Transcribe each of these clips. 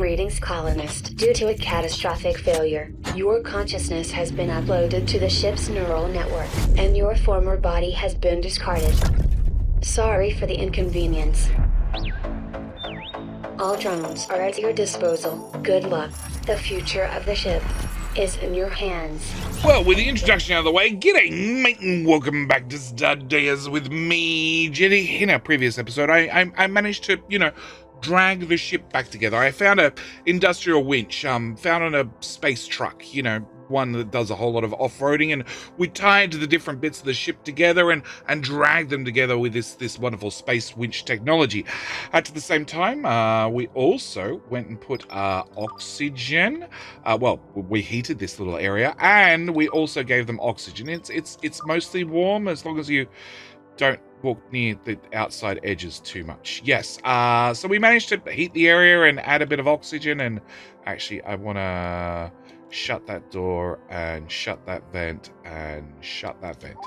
Greetings, colonist. Due to a catastrophic failure, your consciousness has been uploaded to the ship's neural network, and your former body has been discarded. Sorry for the inconvenience. All drones are at your disposal. Good luck. The future of the ship is in your hands. Well, with the introduction out of the way, g'day mate and welcome back to Star Days with me, Jetty. In our previous episode, I managed to, drag the ship back together. I found a industrial winch, found on a space truck, one that does a whole lot of off-roading, and we tied the different bits of the ship together and dragged them together with this wonderful space winch technology. At the same time, we also went and put oxygen. We heated this little area, and we also gave them oxygen. It's mostly warm as long as you don't walk near the outside edges too much. Yes, so we managed to heat the area and add a bit of oxygen, and actually I want to shut that door and shut that vent and shut that vent.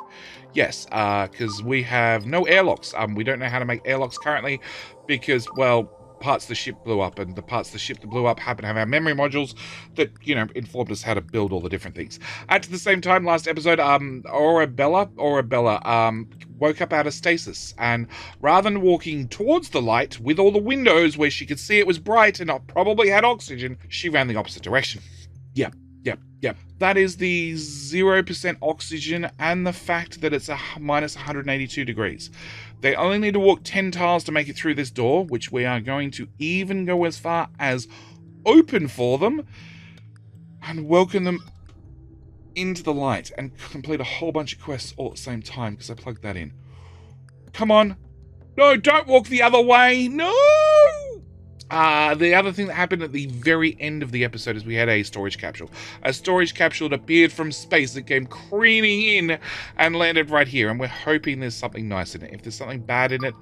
Yes, because we have no airlocks. We don't know how to make airlocks currently because, well, parts of the ship blew up, and the parts of the ship that blew up happen to have our memory modules that, informed us how to build all the different things. At the same time, last episode, Arabella, woke up out of stasis, and rather than walking towards the light with all the windows where she could see it was bright and probably had oxygen, she ran the opposite direction. Yep. That is the 0% oxygen and the fact that it's a minus 182 degrees. They only need to walk 10 tiles to make it through this door, which we are going to even go as far as open for them and welcome them into the light and complete a whole bunch of quests all at the same time because I plugged that in. Come on. No, don't walk the other way. No! The other thing that happened at the very end of the episode is we had a storage capsule. A storage capsule that appeared from space that came careening in and landed right here. And we're hoping there's something nice in it. If there's something bad in it,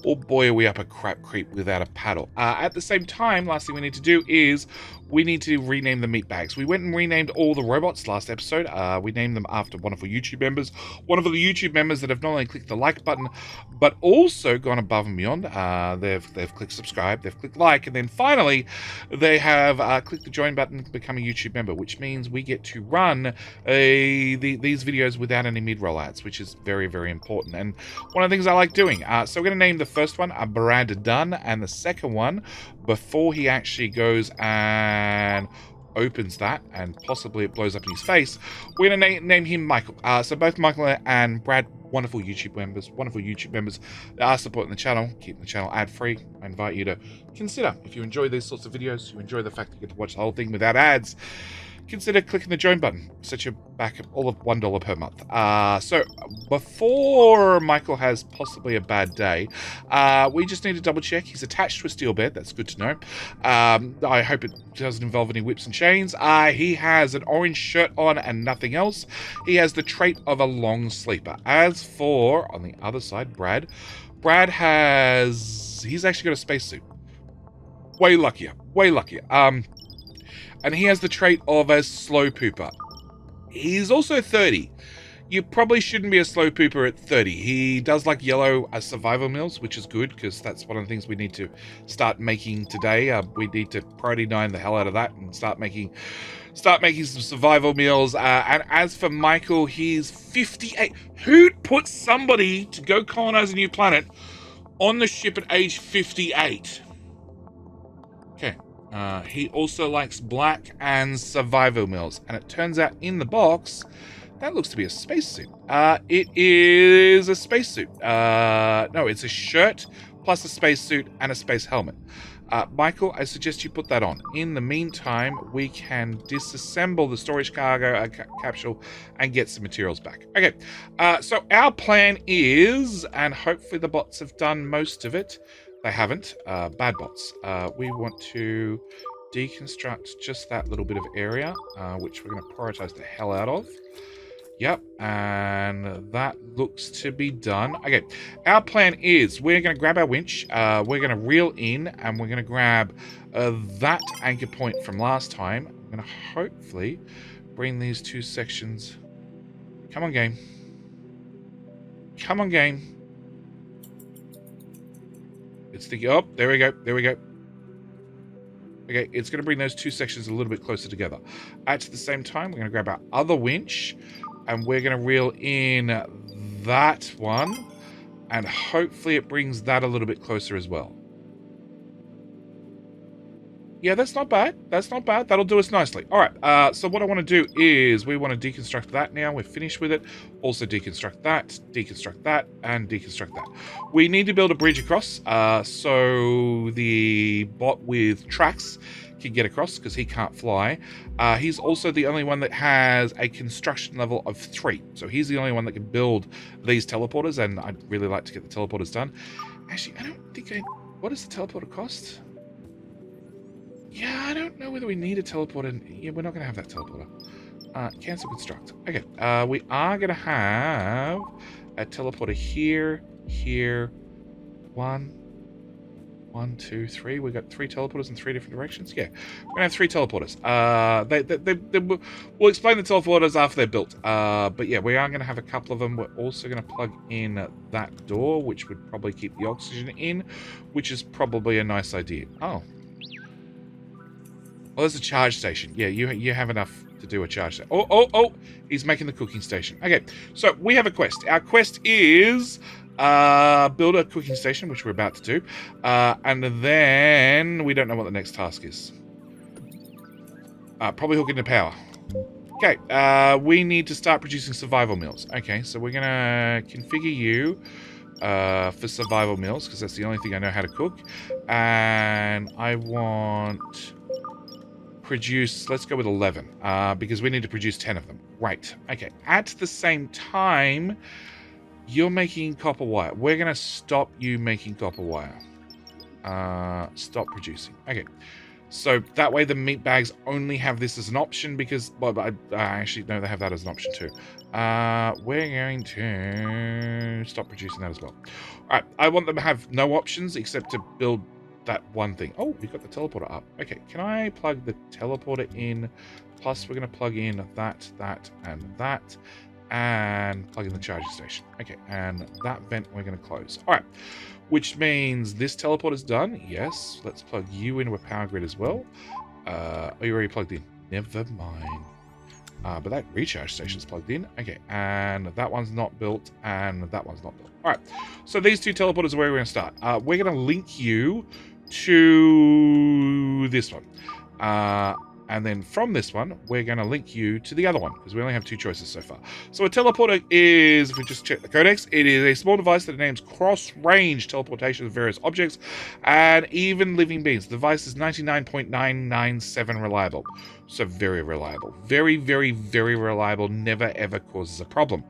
oh boy, are we up a crap creek without a paddle. At the same time, last thing we need to do is we need to rename the meat bags. We went and renamed all the robots last episode. We named them after wonderful YouTube members. Wonderful YouTube members that have not only clicked the like button, but also gone above and beyond. They've clicked subscribe, they've clicked like, and then finally they have clicked the join button to become a YouTube member, which means we get to run these videos without any mid-roll ads, which is very, very important. And one of the things I like doing. So we're going to name the first one Brad Dunn, and the second one, before he actually goes and opens that and possibly it blows up in his face, we're going to name him Michael. So both Michael and Brad, wonderful YouTube members that are supporting the channel, keeping the channel ad-free. I invite you to consider, if you enjoy these sorts of videos, you enjoy the fact that you get to watch the whole thing without ads, consider clicking the join button. Set your back all of $1 per month. So before Michael has possibly a bad day, we just need to double check. He's attached to a steel bed. That's good to know. I hope it doesn't involve any whips and chains. He has an orange shirt on and nothing else. He has the trait of a long sleeper. As for, on the other side, Brad he's actually got a spacesuit. Way luckier. And he has the trait of a slow pooper. He's also 30. You probably shouldn't be a slow pooper at 30. He does like yellow survival meals, which is good because that's one of the things we need to start making today. We need to priority 9 the hell out of that and start making some survival meals. And as for Michael, he's 58. Who'd put somebody to go colonize a new planet on the ship at age 58? Okay. He also likes black and survival meals. And it turns out in the box, that looks to be a spacesuit. It is a spacesuit. No, it's a shirt plus a spacesuit and a space helmet. Michael, I suggest you put that on. In the meantime, we can disassemble the storage cargo capsule and get some materials back. Okay, so our plan is, and hopefully the bots have done most of it. They haven't. Bad bots. We want to deconstruct just that little bit of area, which we're going to prioritize the hell out of. Yep, and that looks to be done. Okay, our plan is we're going to grab our winch, we're going to reel in, and we're going to grab that anchor point from last time. I'm going to hopefully bring these two sections. Come on, game. Come on, game. It's the... Oh, there we go. There we go. Okay, it's going to bring those two sections a little bit closer together. At the same time, we're going to grab our other winch, and we're going to reel in that one, and hopefully it brings that a little bit closer as well. Yeah, that's not bad. That's not bad. That'll do us nicely. All right, so what I want to do is we want to deconstruct that now. We're finished with it. Also deconstruct that, and deconstruct that. We need to build a bridge across so the bot with tracks can get across because he can't fly. He's also the only one that has a construction level of 3. So he's the only one that can build these teleporters, and I'd really like to get the teleporters done. Actually, I don't think what does the teleporter cost? Yeah, I don't know whether we need a teleporter. Yeah, we're not going to have that teleporter. Cancel construct. Okay, we are going to have a teleporter here, here, 1, 2, 3. We've got 3 teleporters in 3 different directions. Yeah, we're going to have 3 teleporters. We'll explain the teleporters after they're built. But yeah, we are going to have a couple of them. We're also going to plug in that door, which would probably keep the oxygen in, which is probably a nice idea. Oh. Well, there's a charge station. Yeah, you have enough to do a charge station. Oh, he's making the cooking station. Okay, so we have a quest. Our quest is build a cooking station, which we're about to do. And then we don't know what the next task is. Probably hook into power. Okay, we need to start producing survival meals. Okay, so we're going to configure you for survival meals, because that's the only thing I know how to cook. And I want... produce, let's go with 11, because we need to produce 10 of them. Right, okay. At the same time, you're making copper wire. We're going to stop you making copper wire. Stop producing. Okay, so that way the meat bags only have this as an option, because, well, I actually know they have that as an option too. We're going to stop producing that as well. All right, I want them to have no options except to build that one thing. Oh, we've got the teleporter up. Okay, can I plug the teleporter in? Plus, we're going to plug in that, and plug in the charging station. Okay, and that vent we're going to close. All right, which means this teleporter's done. Yes, let's plug you into a power grid as well. Are you already plugged in? Never mind. But that recharge station's plugged in. Okay, and that one's not built, and that one's not built. All right, so these 2 teleporters are where we're going to start. We're going to link you to this one. And then from this one, we're going to link you to the other one, because we only have 2 choices so far. So a teleporter is, if we just check the codex, it is a small device that enables cross-range teleportation of various objects and even living beings. The device is 99.997 reliable. So very reliable. Very, very, very reliable. Never, ever causes a problem.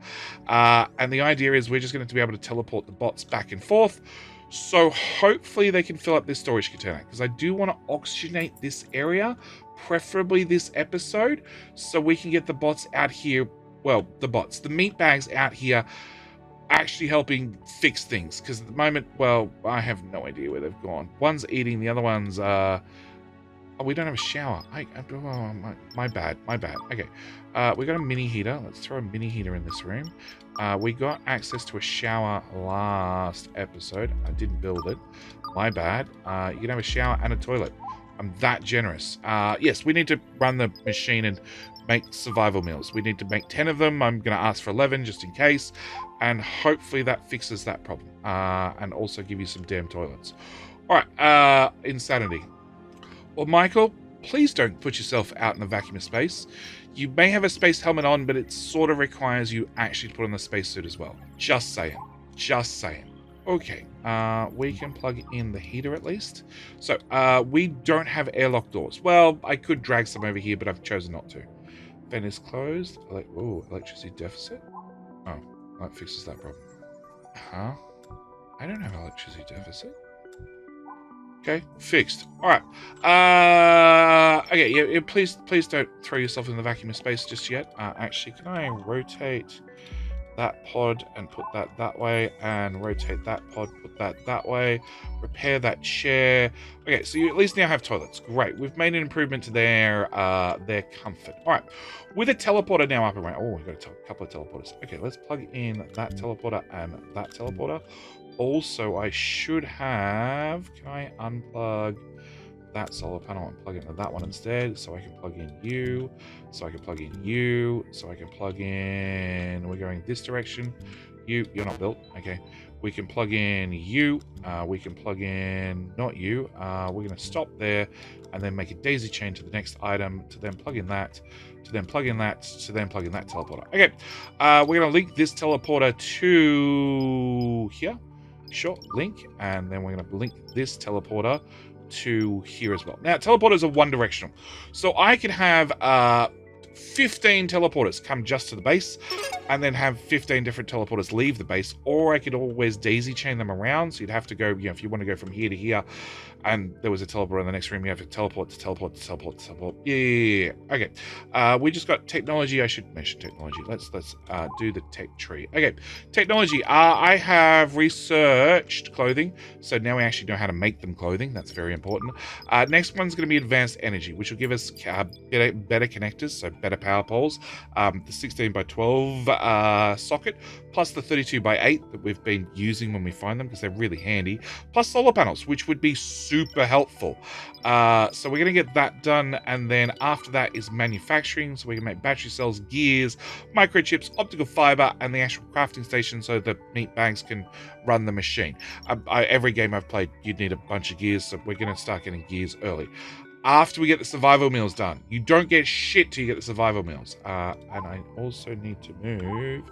And the idea is we're just going to be able to teleport the bots back and forth. So hopefully they can fill up this storage container, because I do want to oxygenate this area, preferably this episode, so we can get the bots out here. Well, the meat bags out here actually helping fix things, because at the moment, well, I have no idea where they've gone. One's eating, the other one's oh, we don't have a shower. My bad. Okay, we got a mini heater. Let's throw a mini heater in this room. We got access to a shower last episode. I didn't build it. My bad. You can have a shower and a toilet. I'm that generous. Yes, we need to run the machine and make survival meals. We need to make 10 of them. I'm going to ask for 11 just in case. And hopefully that fixes that problem. And also give you some damn toilets. All right, insanity. Well, Michael, please don't put yourself out in the vacuum of space. You may have a space helmet on, but it sort of requires you actually to put on the spacesuit as well. Just saying. Just saying. Okay, we can plug in the heater at least. So, we don't have airlock doors. Well, I could drag some over here, but I've chosen not to. Vent is closed. Electricity deficit. Oh, that fixes that problem. Huh? I don't have electricity deficit. Okay, fixed. All right. Okay, yeah, please don't throw yourself in the vacuum of space just yet. Actually, can I rotate that pod and put that way, and rotate that pod, put that way, repair that chair. Okay, so you at least now have toilets. Great. We've made an improvement to their comfort. All right. With a teleporter now up and running. Oh, we've got a couple of teleporters. Okay, let's plug in that teleporter and that teleporter. Also, I should have... Can I unplug that solar panel and plug into that one instead. So I can plug in you, so I can plug in you, so I can plug in, we're going this direction. You're not built, okay. We can plug in you, we can plug in not you. We're gonna stop there and then make a daisy chain to the next item, to then plug in that, to then plug in that, to then plug in that teleporter. Okay, we're gonna link this teleporter to here. Sure, link, and then we're going to link this teleporter to here as well. Now, teleporters are one directional, so I can have 15 teleporters come just to the base, and then have 15 different teleporters leave the base, or I could always daisy chain them around, so you'd have to go, you know, if you want to go from here to here, and there was a teleporter in the next room, you have to teleport to teleport to teleport to teleport. Yeah. Okay. We just got technology. I should mention technology. Let's do the tech tree. Okay. Technology. I have researched clothing, so now we actually know how to make them clothing. That's very important. Next one's going to be advanced energy, which will give us better connectors, so better power poles. The 16 by 12 socket, plus the 32 by 8 that we've been using when we find them because they're really handy, plus solar panels, which would be super helpful. So we're going to get that done, and then after that is manufacturing, so we can make battery cells, gears, microchips, optical fiber, and the actual crafting station so the meat bags can run the machine. Every game I've played, you'd need a bunch of gears, so we're going to start getting gears early. After we get the survival meals done, you don't get shit till you get the survival meals. And I also need to move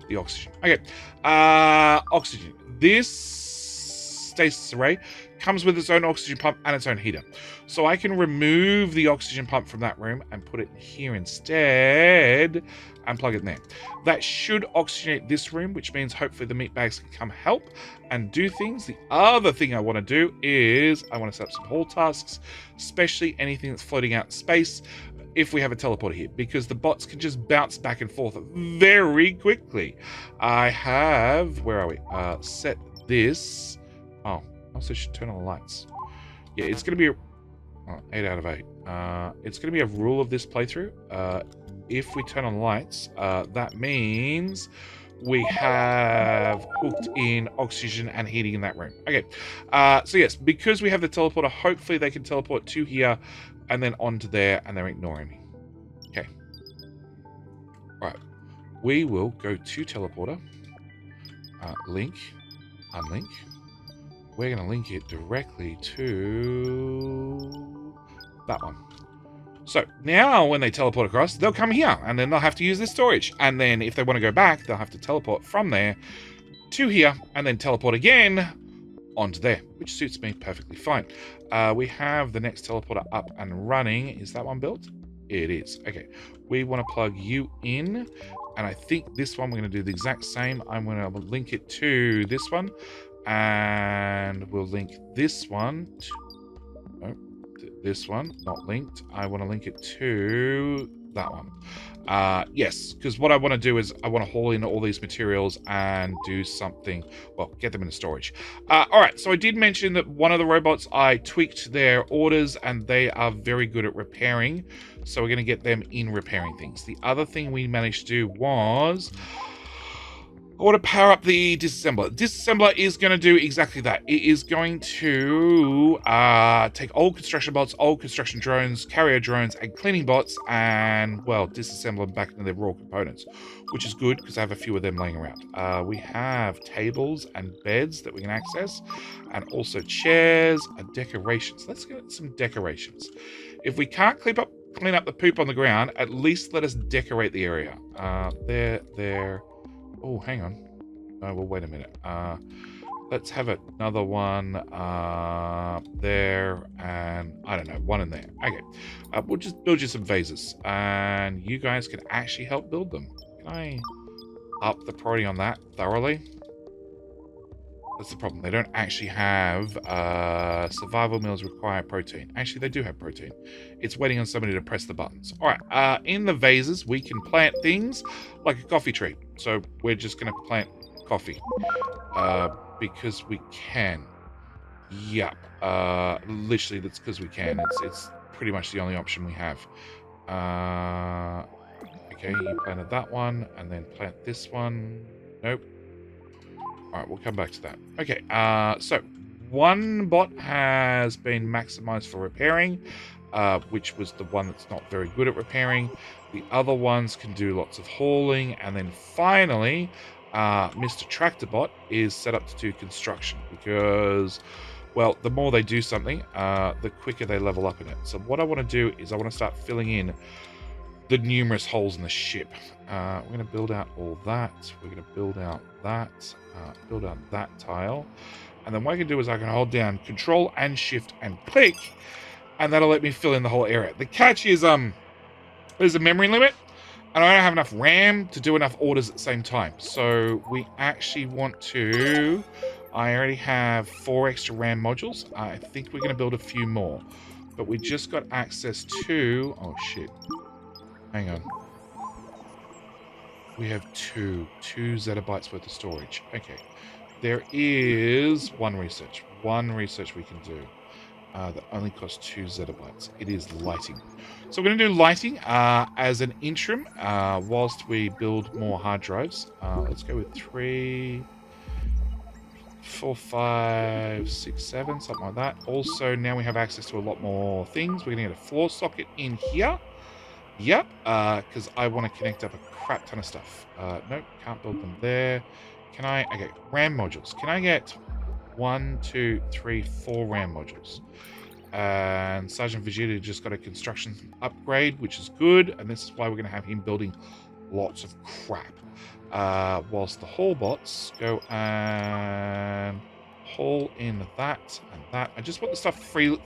the oxygen. Okay, oxygen. This stasis array comes with its own oxygen pump and its own heater. So I can remove the oxygen pump from that room and put it here instead and plug it in there. That should oxygenate this room, which means hopefully the meat bags can come help and do things. The other thing I want to do is I want to set up some haul tasks, especially anything that's floating out in space if we have a teleporter here, because the bots can just bounce back and forth very quickly. I have, where are we? Set this. Oh, also should turn on the lights. Yeah, it's going to be 8 out of 8. It's going to be a rule of this playthrough. If we turn on lights, that means we have hooked in oxygen and heating in that room. Okay, so yes, because we have the teleporter, hopefully they can teleport to here and then onto there, and they're ignoring me. Okay. Right. We will go to teleporter. Link. Unlink. We're going to link it directly to that one. So now when they teleport across, they'll come here and then they'll have to use this storage. And then if they want to go back, they'll have to teleport from there to here and then teleport again onto there, which suits me perfectly fine. We have the next teleporter up and running. Is that one built? It is. Okay. We want to plug you in. And I think this one, we're going to do the exact same. I'm going to link it to this one. And we'll link this one to, this one, not linked. I want to link it to that one. Yes, because what I want to do is I want to haul in all these materials and do something, well, get them into storage. All right, so I did mention that one of the robots, I tweaked their orders and they are very good at repairing. So we're going to get them in repairing things. The other thing we managed to do was I want to power up the disassembler. Disassembler is going to do exactly that. It is going to take old construction bots, old construction drones, carrier drones, and cleaning bots, and, well, disassemble them back into their raw components, which is good because I have a few of them laying around. We have tables and beds that we can access, and also chairs and decorations. Let's get some decorations. If we can't clean up the poop on the ground, at least let us decorate the area. There. Oh, hang on. Oh, well, wait a minute. Let's have another one there, and I don't know, one in there. Okay. We'll just build you some vases, and you guys can actually help build them. Can I up the priority on that thoroughly? That's the problem. They don't actually have survival meals require protein. Actually, they do have protein. It's waiting on somebody to press the buttons. All right. In the vases, we can plant things like a coffee tree. So we're just going to plant coffee because we can. Yep. Literally, that's because we can. It's pretty much the only option we have. Okay, you planted that one, and then plant this one. Nope. All right, we'll come back to that. Okay, so one bot has been maximized for repairing, which was the one that's not very good at repairing. The other ones can do lots of hauling. And then finally, Mr. Tractorbot is set up to do construction because, well, the more they do something, the quicker they level up in it. So what I want to do is I want to start filling in the numerous holes in the ship. We're going to build out all that. We're going to build out that. Build out that tile. And then what I can do is I can hold down Control and Shift and click, and that'll let me fill in the whole area. The catch is there's a memory limit, and I don't have enough RAM to do enough orders at the same time. So we actually want to... I already have 4 extra RAM modules. I think we're going to build a few more. But we just got access to... Oh, shit. Hang on. We have two zettabytes worth of storage. Okay. There is one research we can do that only costs 2 zettabytes. It is lighting. So we're going to do lighting as an interim whilst we build more hard drives. Let's go with 3, 4, 5, 6, 7, something like that. Also, now we have access to a lot more things. We're going to get a floor socket in here. Yep, because I want to connect up a crap ton of stuff. Nope, can't build them there. Can I? Okay, RAM modules. Can I get 1, 2, 3, 4 RAM modules? And Sergeant Vegeta just got a construction upgrade, which is good. And this is why we're going to have him building lots of crap. Whilst the haul bots go and haul in that and that. I just want the stuff free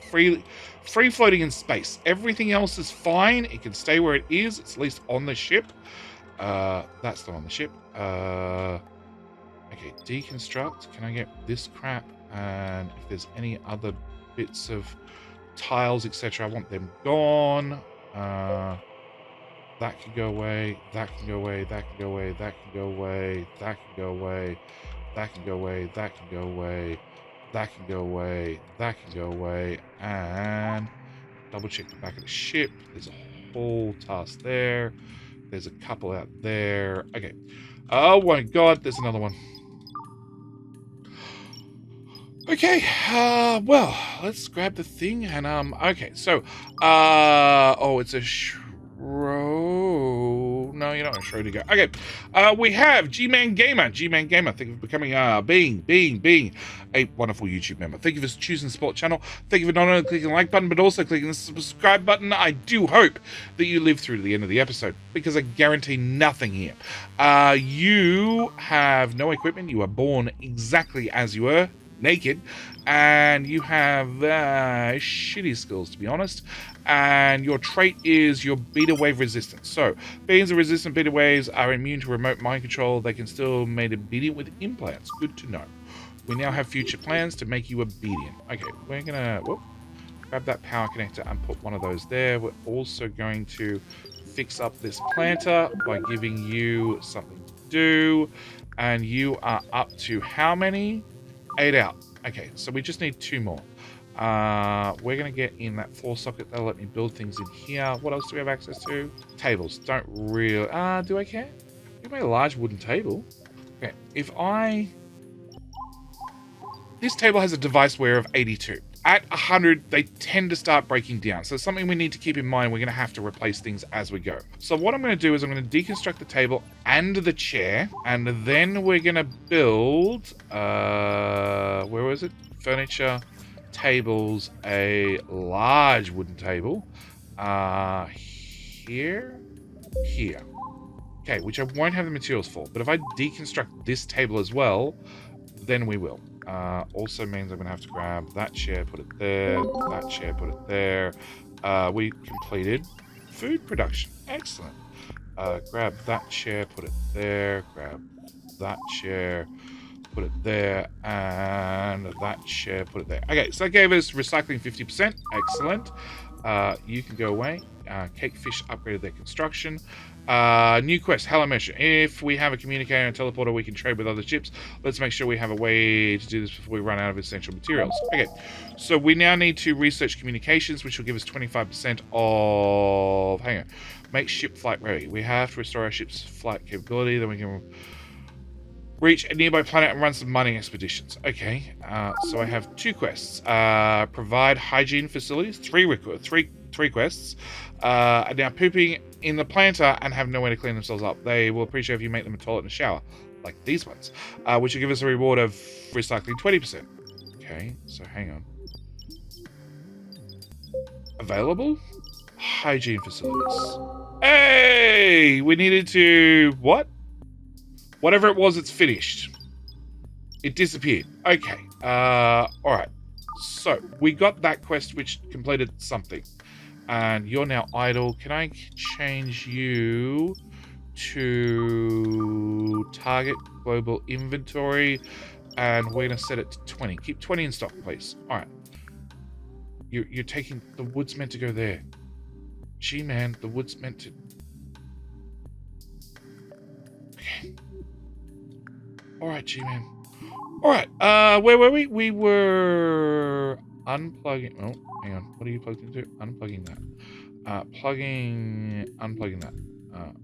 floating in space. Everything else is fine. It can stay where it is. It's at least on the ship. That's not on the ship. Okay, deconstruct. Can I get this crap? And if there's any other bits of tiles, etc., I want them gone. That can go away. That can go away. That can go away. That can go away. That can go away. That can go away. That can go away. That can go away. That can go away. And double check the back of the ship. There's a whole task there. There's a couple out there. Okay. Oh my god, there's another one. Okay, well, let's grab the thing and, okay, so, oh, it's a no, you're not a Schrodinger. Okay, we have G-Man Gamer. G-Man Gamer, thank you for becoming, being a wonderful YouTube member. Thank you for choosing the support channel. Thank you for not only clicking the like button, but also clicking the subscribe button. I do hope that you live through to the end of the episode, because I guarantee nothing here. You have no equipment. You are born exactly as you were, naked, and you have shitty skills, to be honest, and your trait is your beta wave resistance. So beings of resistant beta waves are immune to remote mind control. They can still made obedient with implants. Good to know. We now have future plans to make you obedient. Okay, we're gonna grab that power connector and put one of those there. We're also going to fix up this planter by giving you something to do, and you are up to how many? 8 out. Okay, so we just need 2 more. We're going to get in that floor socket. That'll let me build things in here. What else do we have access to? Tables. Don't really... do I care? We made a large wooden table. Okay, if I... This table has a device wear of 82. At 100, they tend to start breaking down. So it's something we need to keep in mind. We're going to have to replace things as we go. So what I'm going to do is I'm going to deconstruct the table and the chair. And then we're going to build... where was it? Furniture, tables, a large wooden table. Here. Okay, which I won't have the materials for. But if I deconstruct this table as well, then we will. Also means I'm going to have to grab that chair, put it there, that chair, put it there. We completed food production. Excellent. Grab that chair, put it there, grab that chair, put it there, and that chair, put it there. Okay, so that gave us recycling 50%. Excellent. You can go away. Cakefish upgraded their construction. New quest, Hello Mission. If we have a communicator and a teleporter, we can trade with other ships. Let's make sure we have a way to do this before we run out of essential materials. Okay, so we now need to research communications, which will give us 25% of... Hang on. Make ship flight ready. We have to restore our ship's flight capability. Then we can Reach a nearby planet and run some mining expeditions. Okay, so I have 2 quests. Provide hygiene facilities, 3 quests. Are now pooping in the planter and have nowhere to clean themselves up. They will appreciate if you make them a toilet and a shower, like these ones, which will give us a reward of recycling 20%. Okay, so hang on. Available? Hygiene facilities. Hey! We needed to... What? Whatever it was, it's finished. It disappeared. Okay. Alright. So, we got that quest which completed something. And you're now idle. Can I change you to target global inventory? And we're going to set it to 20. Keep 20 in stock, please. Alright. You're taking... The wood's meant to go there. Gee, man. The wood's meant to... Okay. Alright, G-Man. Alright, where were we? We were unplugging... Oh, hang on. What are you plugged into? Unplugging that. Unplugging that.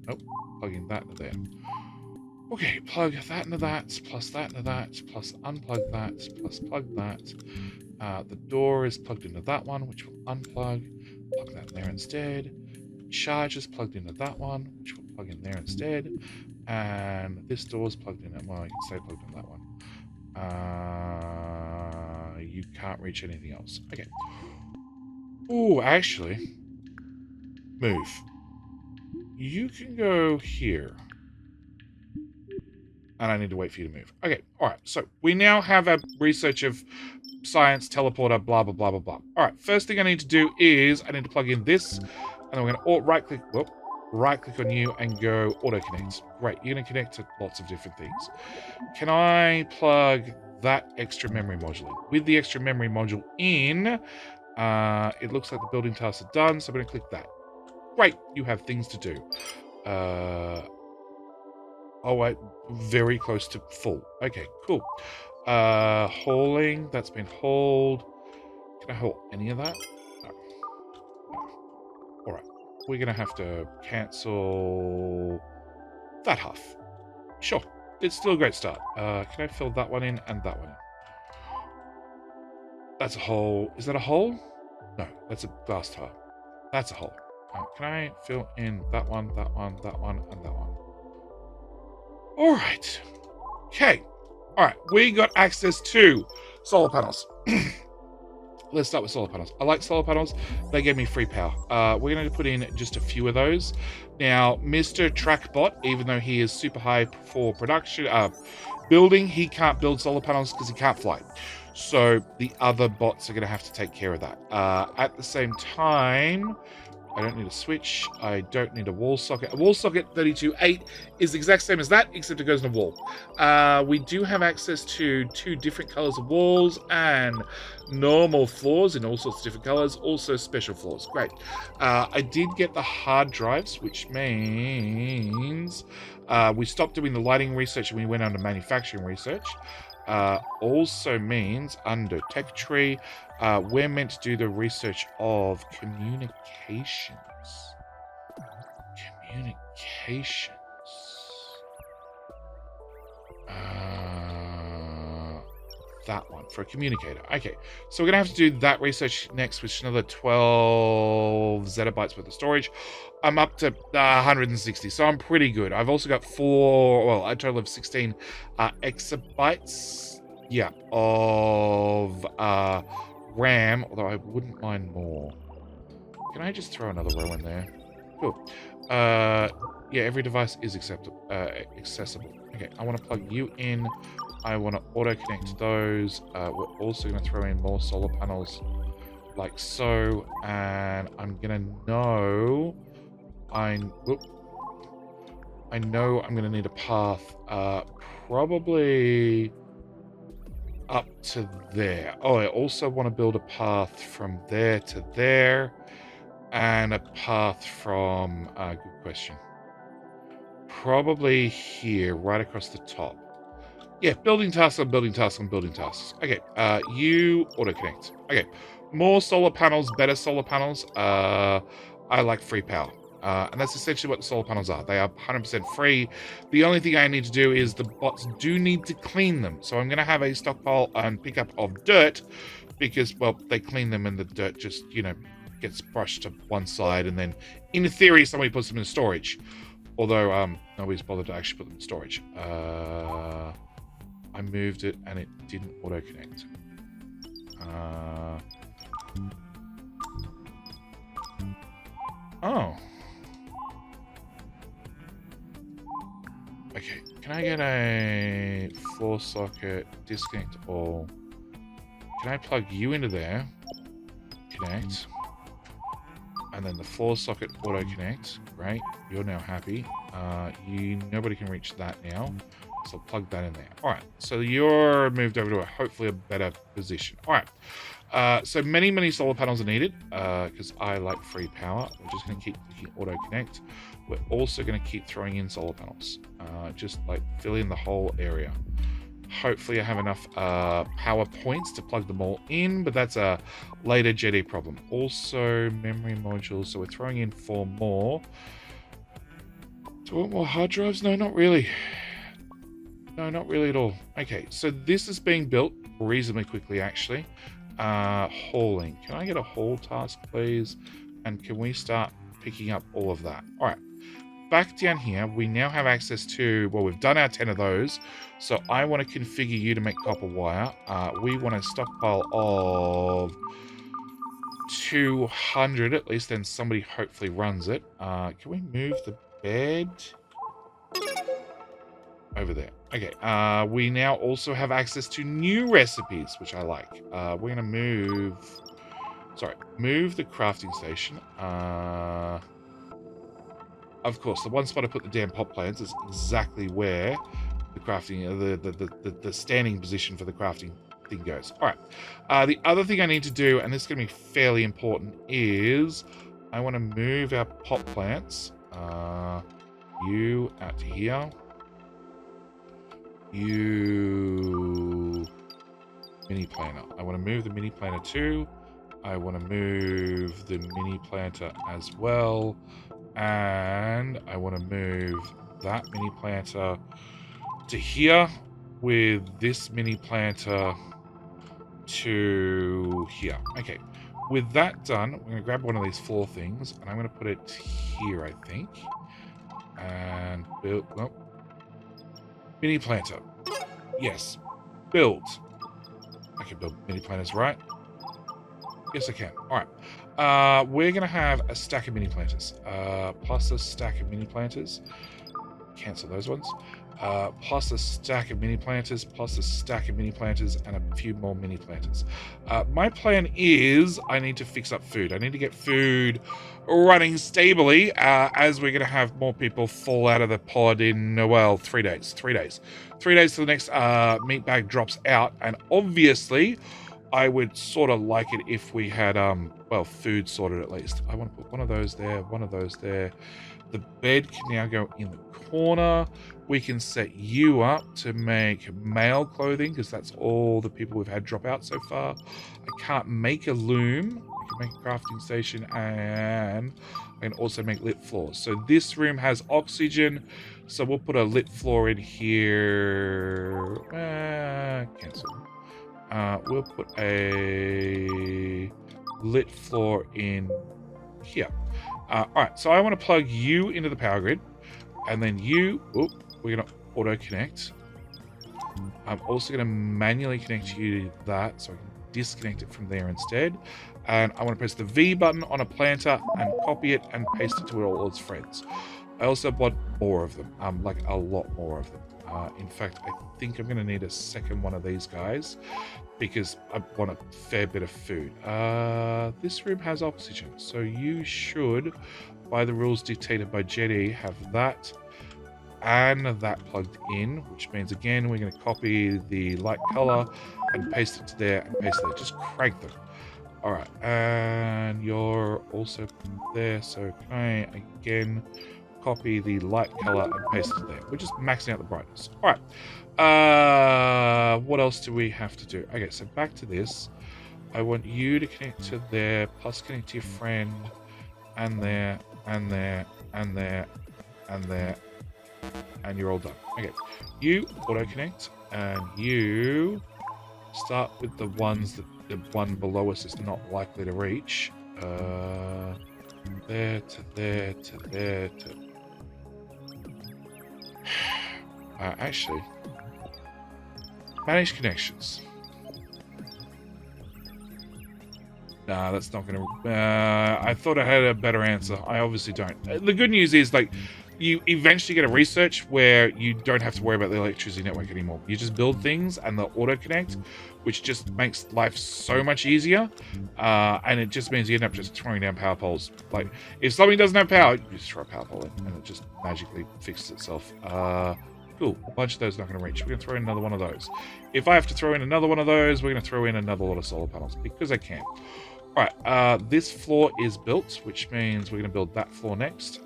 Nope. Plugging that into there. Okay, plug that into that, plus that into that, plus unplug that, plus plug that. The door is plugged into that one, which will unplug. Plug that in there instead. Charge is plugged into that one, which will plug in there instead. And this door is plugged in. Well, you can stay plugged in that one. You can't reach anything else. Okay. Oh, actually, move. You can go here. And I need to wait for you to move. Okay, alright. So, we now have a research of science, teleporter, blah, blah, blah, blah, blah. Alright, first thing I need to do is I need to plug in this. And then we're going to right-click... Whoop. Right-click on you and go auto-connect. Great, you're going to connect to lots of different things. Can I plug that extra memory module in? With the extra memory module in, it looks like the building tasks are done, so I'm going to click that. Great, you have things to do. Oh, wait, very close to full. Okay, cool. Hauling, that's been hauled. Can I haul any of that? No. Alright. We're going to have to cancel that half. Sure. It's still a great start. Can I fill that one in and that one in? That's a hole. Is that a hole? No, that's a glass tile. That's a hole. Can I fill in that one, that one, that one, and that one? All right. Okay. All right. We got access to solar panels. Let's start with solar panels. I like solar panels. They gave me free power. We're going to put in just a few of those. Now, Mr. Trackbot, even though he is super high for production, building, he can't build solar panels because he can't fly. So the other bots are going to have to take care of that. At the same time, I don't need a switch. I don't need a wall socket. A wall socket 32.8 is the exact same as that, except it goes in a wall. We do have access to 2 different colors of walls and normal floors in all sorts of different colors, also special floors. Great. I did get the hard drives, which means we stopped doing the lighting research and we went on to manufacturing research. Also means under tech tree, we're meant to do the research of communications. That one for a communicator. Okay, so we're gonna have to do that research next, which is another 12 zettabytes worth of storage. I'm up to 160, so I'm pretty good. I've also got a total of 16 exabytes, yeah, of RAM, although I wouldn't mind more. Can I just throw another row in there? Cool. Yeah, every device is accessible. Okay, I want to plug you in. I want to auto-connect those. We're also going to throw in more solar panels like so. And I'm going to know... I know I'm going to need a path probably up to there. Oh, I also want to build a path from there to there. And a path from... good question. Probably here, right across the top. Yeah, building tasks on building tasks on building tasks. Okay, you auto-connect. Okay, more solar panels, better solar panels. I like free power. And that's essentially what the solar panels are. They are 100% free. The only thing I need to do is the bots do need to clean them. So I'm going to have a stockpile and pickup of dirt because, well, they clean them and the dirt just, gets brushed to one side. And then, in theory, somebody puts them in storage. Although nobody's bothered to actually put them in storage. I moved it and it didn't auto-connect. Oh. Okay, can I get a floor socket, disconnect all? Can I plug you into there? Connect. And then the floor socket auto connect. Great, you're now happy. Nobody can reach that now. So I'll plug that in there. All right, so you're moved over to hopefully a better position. All right, so many solar panels are needed because I like free power. We're just going to keep clicking auto connect. We're also going to keep throwing in solar panels, just like fill in the whole area. Hopefully I have enough power points to plug them all in, but that's a later Jedi problem. Also, memory modules. So we're throwing in 4 more. Do I want more hard drives? No, not really. No, not really at all. Okay, so this is being built reasonably quickly, actually. Hauling. Can I get a haul task, please? And can we start picking up all of that? All right. Back down here, we now have access to, well, we've done our 10 of those. So I want to configure you to make copper wire. We want a stockpile of 200, at least then somebody hopefully runs it. Can we move the bed over there? Okay, we now also have access to new recipes, which I like. We're going to move the crafting station. Of course, the one spot I put the damn pot plants is exactly where the crafting, the standing position for the crafting thing goes. All right. The other thing I need to do, and this is going to be fairly important, is I want to move our pot plants. You out to here. You mini planter. I want to move the mini planter too. I want to move the mini planter as well. And I want to move that mini planter to here with this mini planter to here. Okay, with that done, I'm going to grab one of these 4 things and I'm going to put it here, I think. And build, nope. Mini planter. Yes. Build. I can build mini planters, right? Yes, I can. All right. We're going to have a stack of mini planters. Plus a stack of mini planters. Cancel those ones. Plus a stack of mini planters. Plus a stack of mini planters. And a few more mini planters. My plan is I need to fix up food. I need to get food running stably as we're going to have more people fall out of the pod in, well, 3 days. 3 days. 3 days till the next meat bag drops out. And obviously, I would sort of like it if we had, well, food sorted at least. I want to put one of those there, one of those there. The bed can now go in the corner. We can set you up to make male clothing because that's all the people we've had drop out so far. I can't make a loom. I can make a crafting station and I can also make lit floors. So this room has oxygen. So we'll put a lit floor in here. Cancel. We'll put a lit floor in here. All right, so I want to plug you into the power grid, and then you, we're going to auto connect. I'm also going to manually connect you to that, so I can disconnect it from there instead. And I want to press the V button on a planter and copy it and paste it to all its friends. I also want more of them, like a lot more of them. In fact, I think I'm going to need a second one of these guys because I want a fair bit of food. This room has oxygen, so you should, by the rules dictated by Jedi, have that and that plugged in, which means, again, we're going to copy the light color and paste it to there and paste it there. Just crank them. All right, and you're also there, so can I, again, copy the light color and paste it there. We're just maxing out the brightness. All right. What else do we have to do? Okay, so back to this. I want you to connect to there, plus connect to your friend, and there, and there, and there, and there, and you're all done. Okay, you auto-connect, and you start with the ones that the one below us is not likely to reach. There to there to there to... actually, manage connections. Nah, that's not going to... I thought I had a better answer. I obviously don't. The good news is, like, you eventually get a research where you don't have to worry about the electricity network anymore. You just build things and they'll auto-connect, which just makes life so much easier. And it just means you end up just throwing down power poles. Like, if something doesn't have power, you just throw a power pole in and it just magically fixes itself. Cool. A bunch of those not going to reach. We're going to throw in another one of those. If I have to throw in another one of those, we're going to throw in another lot of solar panels because I can. All right. This floor is built, which means we're going to build that floor next.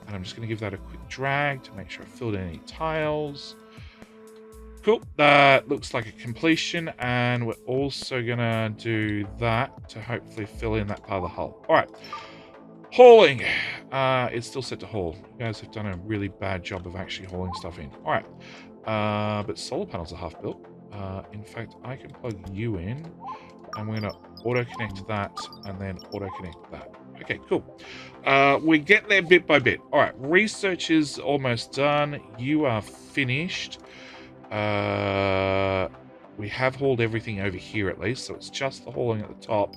And I'm just going to give that a quick drag to make sure I filled in any tiles. Cool. That looks like a completion. And we're also going to do that to hopefully fill in that part of the hull. All right. Hauling. It's still set to haul. You guys have done a really bad job of actually hauling stuff in. All right. But solar panels are half built. In fact, I can plug you in. And we're going to auto-connect that and then auto-connect that. Okay, cool. We get there bit by bit. All right, research is almost done. You are finished. We have hauled everything over here at least, so it's just the hauling at the top,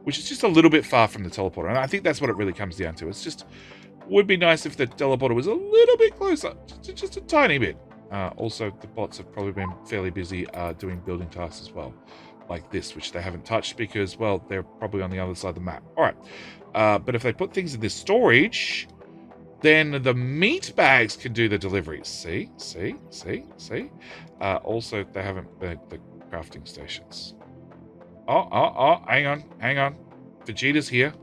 which is just a little bit far from the teleporter. And I think that's what it really comes down to. It's just, would be nice if the teleporter was a little bit closer, just a tiny bit. Also, the bots have probably been fairly busy doing building tasks as well, like this, which they haven't touched because, well, they're probably on the other side of the map. All right. But if they put things in this storage, then the meat bags can do the deliveries. See? Also, they haven't the crafting stations. Oh, hang on. Vegeta's here.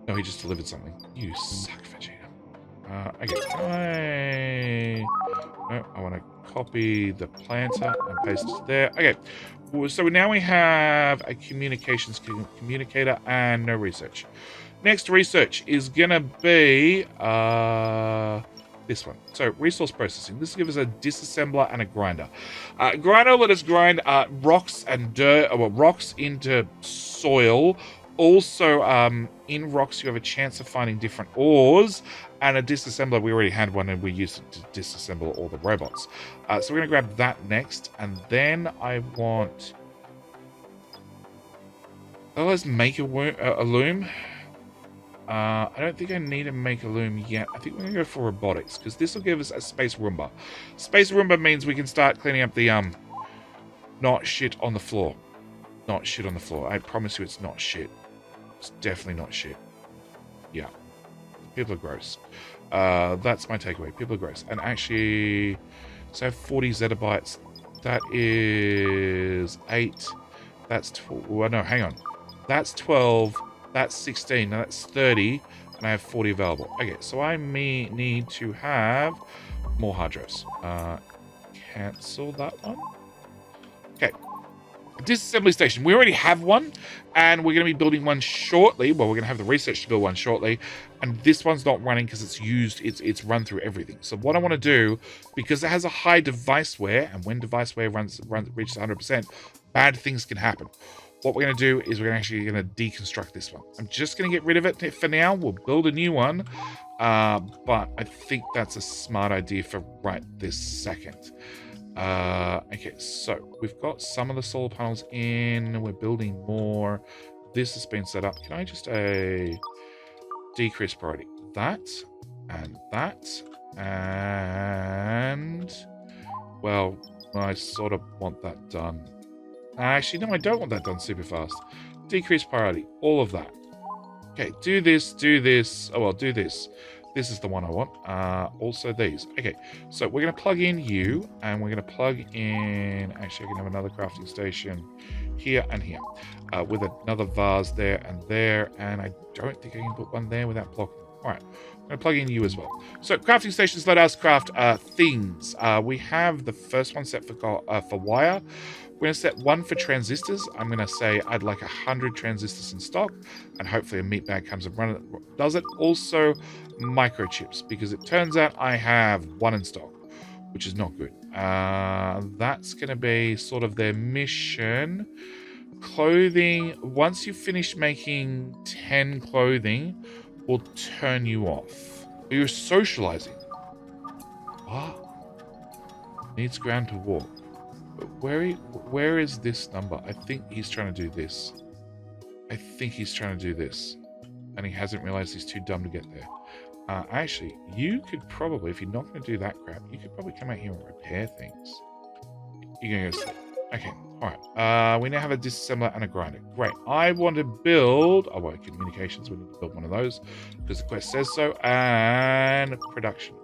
No, he just delivered something. You suck, Vegeta. Okay. No, I want to copy the planter and paste it there. Okay. So now we have a communications communicator and no research. Next research is going to be this one. So resource processing. This will give us a disassembler and a grinder. Grinder will let us grind rocks and dirt, rocks into soil. Also, in rocks, you have a chance of finding different ores. And a disassembler, we already had one and we used it to disassemble all the robots. So we're going to grab that next. And then I want... let's make a loom. I don't think I need to make a loom yet. I think we're going to go for robotics, because this will give us a Space Roomba. Space Roomba means we can start cleaning up the, not shit on the floor. Not shit on the floor. I promise you it's not shit. It's definitely not shit. Yeah. People are gross. That's my takeaway. People are gross. And actually, so 40 zettabytes. That is 8. That's 12. Well, no, hang on. That's 12. That's 16. Now that's 30. And I have 40 available. Okay, so I may need to have more hard drives. Cancel that one. Okay. Disassembly station. We already have one, and we're going to be building one shortly. Well, we're going to have the research to build one shortly, and this one's not running because it's run through everything. So what I want to do, because it has a high device wear, and when device wear reaches 100%, bad things can happen. What we're going to do is we're actually going to deconstruct this one. I'm just going to get rid of it for now. We'll build a new one, but I think that's a smart idea for right this second. Okay, so we've got some of the solar panels in. We're building more. This has been set up. Can I just decrease priority? That and that and, well, I sort of want that done. Actually, no, I don't want that done super fast. Decrease priority. All of that. Okay, do this. Oh, well, do this. This is the one I want. Also these. Okay, so we're going to plug in you, and we're going to plug in... Actually, I can have another crafting station here and here, with another vase there, and I don't think I can put one there without blocking. All right. I'm going to plug in you as well. So crafting stations let us craft things. We have the first one set for wire. We're going to set one for transistors. I'm going to say I'd like 100 transistors in stock, and hopefully a meat bag comes and does it. Also microchips, because it turns out I have one in stock, which is not good. That's going to be sort of their mission. Clothing, once you finish making 10 clothing, will turn you off. You're socializing. What? Needs ground to walk. Where is this number? I think he's trying to do this. And he hasn't realized he's too dumb to get there. Actually, you could probably, if you're not going to do that crap, you could probably come out here and repair things. You're going to go sleep. Okay, alright. We now have a disassembler and a grinder. Great. I want to build... Oh, well, communications. We need to build one of those because the quest says so. And production.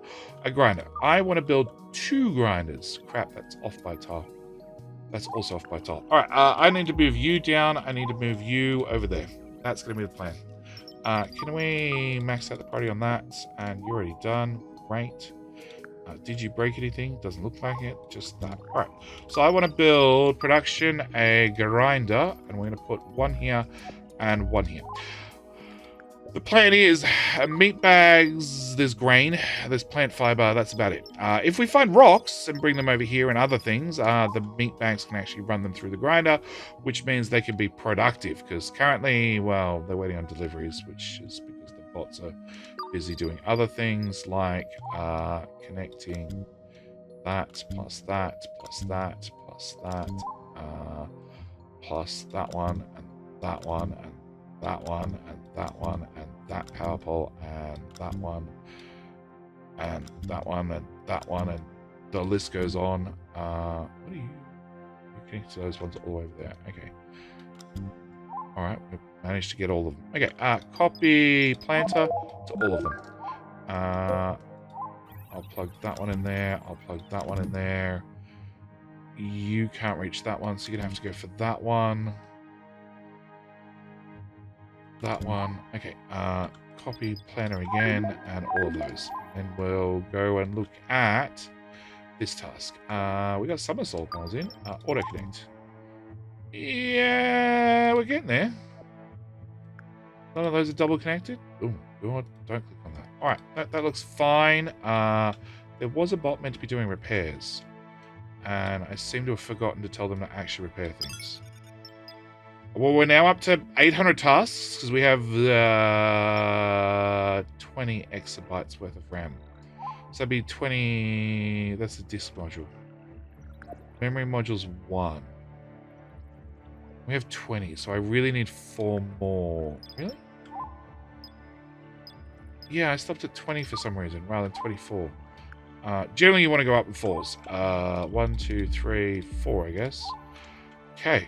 A grinder. I want to build 2 grinders. Crap, that's off by tile. That's also off by tile. Alright, I need to move you down. I need to move you over there. That's going to be the plan. Can we max out the party on that? And you're already done. Great. Did you break anything? Doesn't look like it. Just that. All right. So I want to build production, a grinder, and we're going to put one here and one here. The plan is meat bags, there's grain, there's plant fiber, that's about it. If we find rocks and bring them over here and other things, the meat bags can actually run them through the grinder, which means they can be productive, because currently, well, they're waiting on deliveries, which is because the bots are busy doing other things like connecting that, plus that, plus that, plus that, plus that one, and that one, and that one, and that one, and that power pole, and that one, and that one, and that one, and the list goes on. What are you? You're connected to those ones all the way over there. Okay. Alright, we managed to get all of them. Okay, copy planter to all of them. I'll plug that one in there. I'll plug that one in there. You can't reach that one, so you're going to have to go for that one. That one. Okay, copy planner again, and all of those. And we'll go and look at this task. We got summer solar panels in. Auto connect. Yeah, we're getting there. None of those are double connected. Oh, God, don't click on that. All right, that looks fine. There was a bot meant to be doing repairs, and I seem to have forgotten to tell them to actually repair things. Well, we're now up to 800 tasks because we have 20 exabytes worth of RAM. So that'd be 20. That's the disk module. Memory module's 1. We have 20, so I really need 4 more. Really? Yeah, I stopped at 20 for some reason rather than 24. Generally, you want to go up in 4s. 1, 2, 3, 4, I guess. Okay.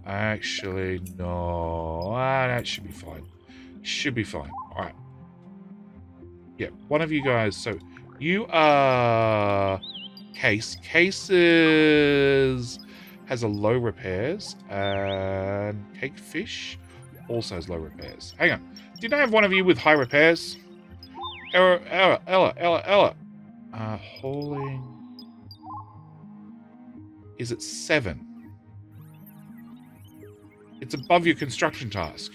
Actually, no. That should be fine. Should be fine. All right. Yeah, one of you guys. So, you are... Cases has a low repairs, and Cakefish also has low repairs. Hang on. Didn't I have one of you with high repairs? Ella. Hauling is at 7. It's above your construction task.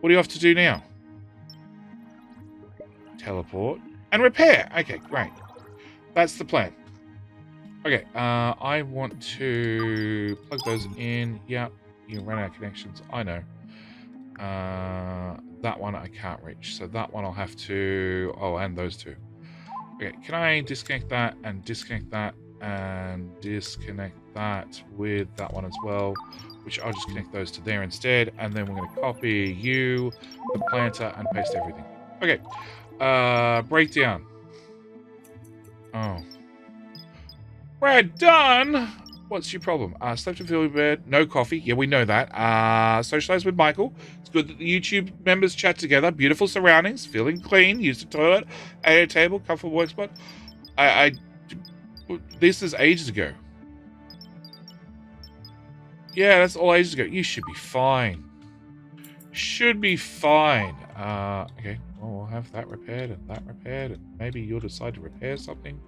What do you have to do now? Teleport and repair. Okay, great. That's the plan. Okay, I want to plug those in. Yep, you ran out of connections. I know. That one I can't reach. So that one I'll have to... Oh, and those two. Okay, can I disconnect that and disconnect that and disconnect that with that one as well? Which I'll just connect those to there instead. And then we're going to copy you, the planter, and paste everything. Okay, breakdown. Oh. We're done! What's your problem? Slept in Philly bed, no coffee. Yeah, we know that. Socialize with Michael. It's good that the YouTube members chat together. Beautiful surroundings, feeling clean. Used a toilet, ate a table, comfortable work spot. This is ages ago. Yeah, that's all ages ago. You should be fine. should be fine. Okay, well, we'll have that repaired, and maybe you'll decide to repair something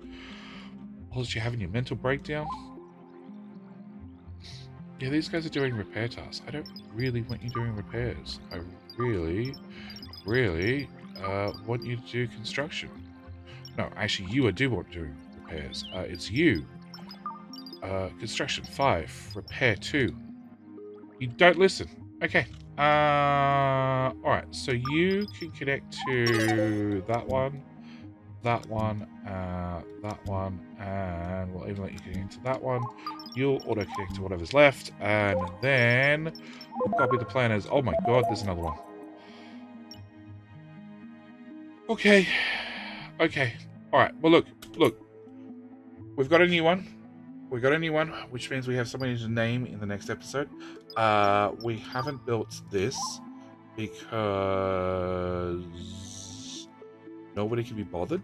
whilst you're having your mental breakdown. Yeah, these guys are doing repair tasks. I don't really want you doing repairs. I really want you to do construction. No, actually, you do want to do repairs. It's you. Construction 5, repair 2. You don't listen. Okay. Alright, so you can connect to that one, that one, and we'll even let you connect to that one. You'll auto-connect to whatever's left, and then we'll copy the planners. Oh my god, there's another one. Okay. Okay. Alright, well look. We've got a new one. Which means we have somebody to name in the next episode. We haven't built this because nobody can be bothered.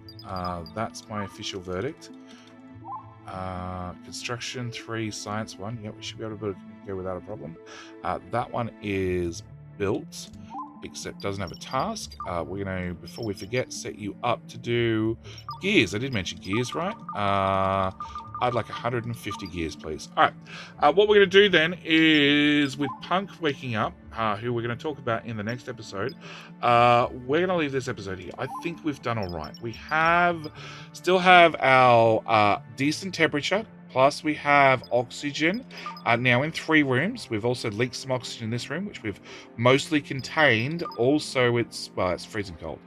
That's my official verdict. Construction 3, science 1. Yep, we should be able to go without a problem. That one is built, except doesn't have a task. We're going to, before we forget, set you up to do gears. I did mention gears, right? I'd like 150 gears, please. All right. What we're going to do then is, with Punk waking up, who we're going to talk about in the next episode, we're going to leave this episode here. I think we've done all right. We still have our decent temperature, plus we have oxygen now in 3 rooms. We've also leaked some oxygen in this room, which we've mostly contained. Also, it's freezing cold.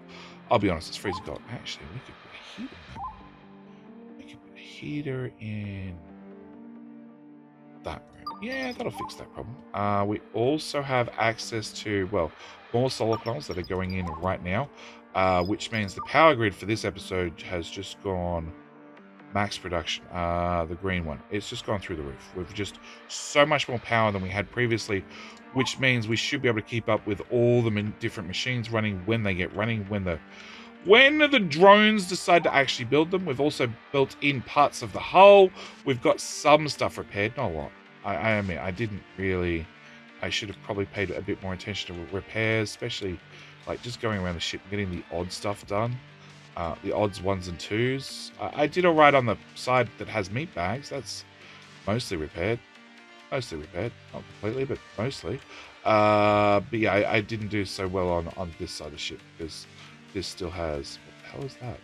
I'll be honest, it's freezing cold. Actually, we could put a heater in. Heater in that room. Yeah, that'll fix that problem. We also have access to, well, more solar panels that are going in right now, which means the power grid for this episode has just gone max production. The green one, it's just gone through the roof. We've just so much more power than we had previously, which means we should be able to keep up with all the different machines running when they get running, when the drones decide to actually build them. We've also built in parts of the hull. We've got some stuff repaired, not a lot. I admit, I should have probably paid a bit more attention to repairs, especially like just going around the ship and getting the odd stuff done. The odds 1s and 2s. I did all right on the side that has meat bags. That's mostly repaired. Not completely, but mostly. But yeah, I didn't do so well on this side of the ship because this still has... What the hell is that?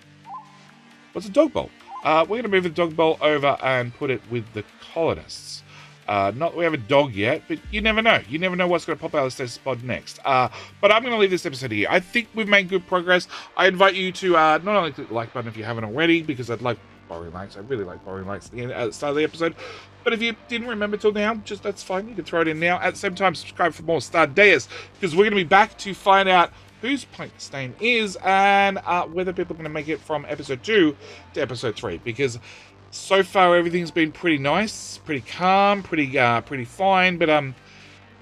What's a dog bowl? We're going to move the dog bowl over and put it with the colonists. Not that we have a dog yet, but you never know. You never know what's going to pop out of the stasis pod next. But I'm going to leave this episode here. I think we've made good progress. I invite you to not only click the like button if you haven't already, because I'd like borrowing likes. I really like borrowing likes at the start of the episode. But if you didn't remember till now, that's fine. You can throw it in now. At the same time, subscribe for more Stardayers, because we're going to be back to find out whose Plank's name is, and whether people are going to make it from episode 2 to episode 3, because so far everything's been pretty nice, pretty calm, pretty fine, but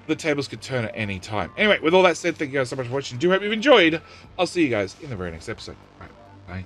the tables could turn at any time. Anyway, with all that said, thank you guys so much for watching. Do hope you've enjoyed. I'll see you guys in the very next episode. All right, bye.